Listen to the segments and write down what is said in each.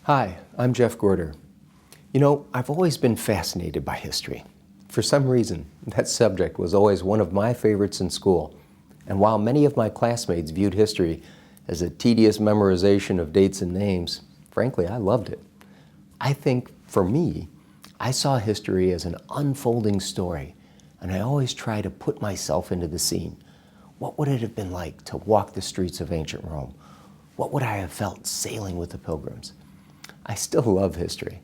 Hi, I'm Jeff Gorder. I've always been fascinated by history. For some reason, that subject was always one of my favorites in school. And while many of my classmates viewed history as a tedious memorization of dates and names, frankly, I loved it. I think, for me, I saw history as an unfolding story, and I always try to put myself into the scene. What would it have been like to walk the streets of ancient Rome? What would I have felt sailing with the Pilgrims? I still love history,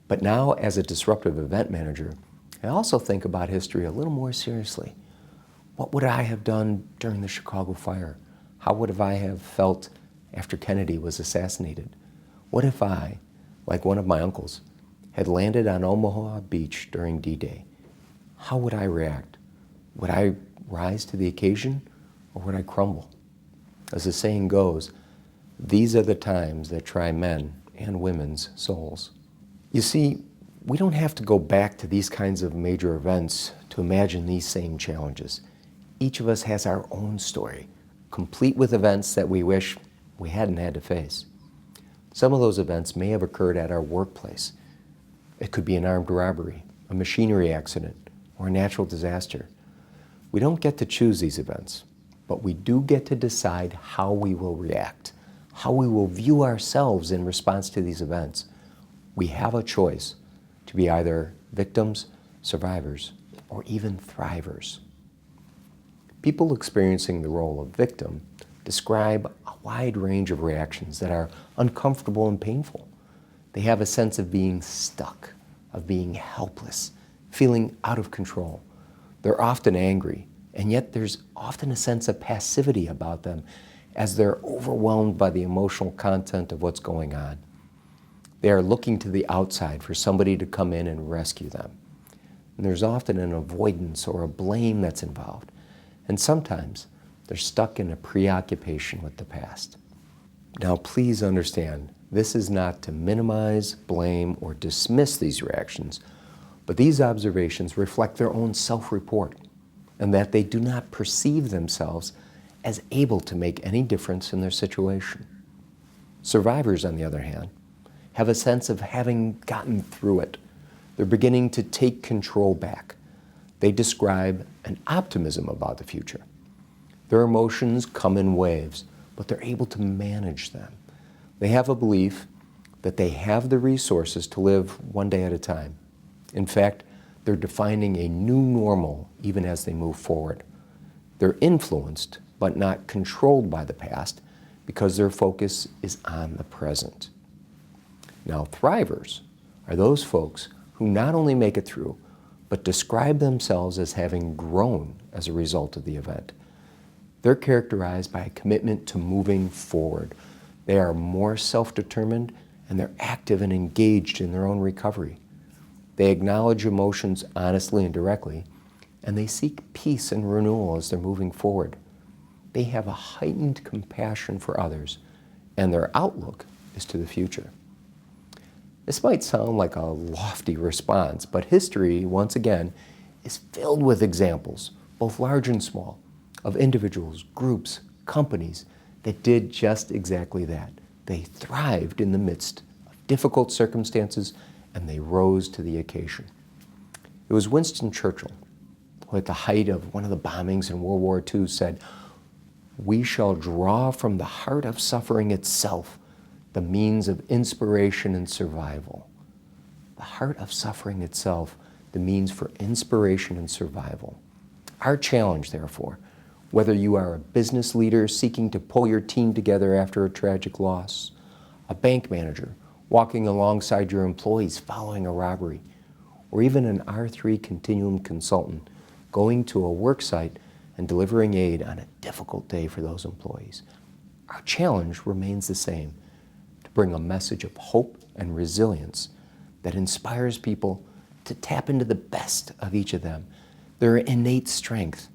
but now as a disruptive event manager, I also think about history a little more seriously. What would I have done during the Chicago fire? How would I have felt after Kennedy was assassinated? What if I, like one of my uncles, had landed on Omaha Beach during D-Day? How would I react? Would I rise to the occasion, or would I crumble? As the saying goes, these are the times that try men and women's souls. You see, we don't have to go back to these kinds of major events to imagine these same challenges. Each of us has our own story, complete with events that we wish we hadn't had to face. Some of those events may have occurred at our workplace. It could be an armed robbery, a machinery accident, or a natural disaster. We don't get to choose these events, but we do get to decide how we will react, how we will view ourselves in response to these events. We have a choice to be either victims, survivors, or even thrivers. People experiencing the role of victim describe a wide range of reactions that are uncomfortable and painful. They have a sense of being stuck, of being helpless, feeling out of control. They're often angry, and yet there's often a sense of passivity about them as they're overwhelmed by the emotional content of what's going on. They are looking to the outside for somebody to come in and rescue them. And there's often an avoidance or a blame that's involved. And sometimes they're stuck in a preoccupation with the past. Now, please understand, this is not to minimize, blame, or dismiss these reactions, but these observations reflect their own self-report, and that they do not perceive themselves as able to make any difference in their situation. Survivors, on the other hand, have a sense of having gotten through it. They're beginning to take control back. They describe an optimism about the future. Their emotions come in waves, but they're able to manage them. They have a belief that they have the resources to live one day at a time. In fact, they're defining a new normal even as they move forward. They're influenced but not controlled by the past because their focus is on the present. Now, thrivers are those folks who not only make it through, but describe themselves as having grown as a result of the event. They're characterized by a commitment to moving forward. They are more self-determined, and they're active and engaged in their own recovery. They acknowledge emotions honestly and directly, and they seek peace and renewal as they're moving forward. They have a heightened compassion for others, and their outlook is to the future. This might sound like a lofty response, but history, once again, is filled with examples, both large and small, of individuals, groups, companies that did just exactly that. They thrived in the midst of difficult circumstances, and they rose to the occasion. It was Winston Churchill who, at the height of one of the bombings in World War II, said, "We shall draw from the heart of suffering itself the means of inspiration and survival." The heart of suffering itself, the means for inspiration and survival. Our challenge, therefore, whether you are a business leader seeking to pull your team together after a tragic loss, a bank manager walking alongside your employees following a robbery, or even an R3 Continuum consultant going to a work site and delivering aid on a difficult day for those employees. Our challenge remains the same, to bring a message of hope and resilience that inspires people to tap into the best of each of them, their innate strength,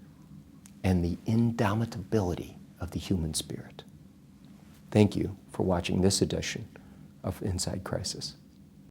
and the indomitability of the human spirit. Thank you for watching this edition of Inside Crisis.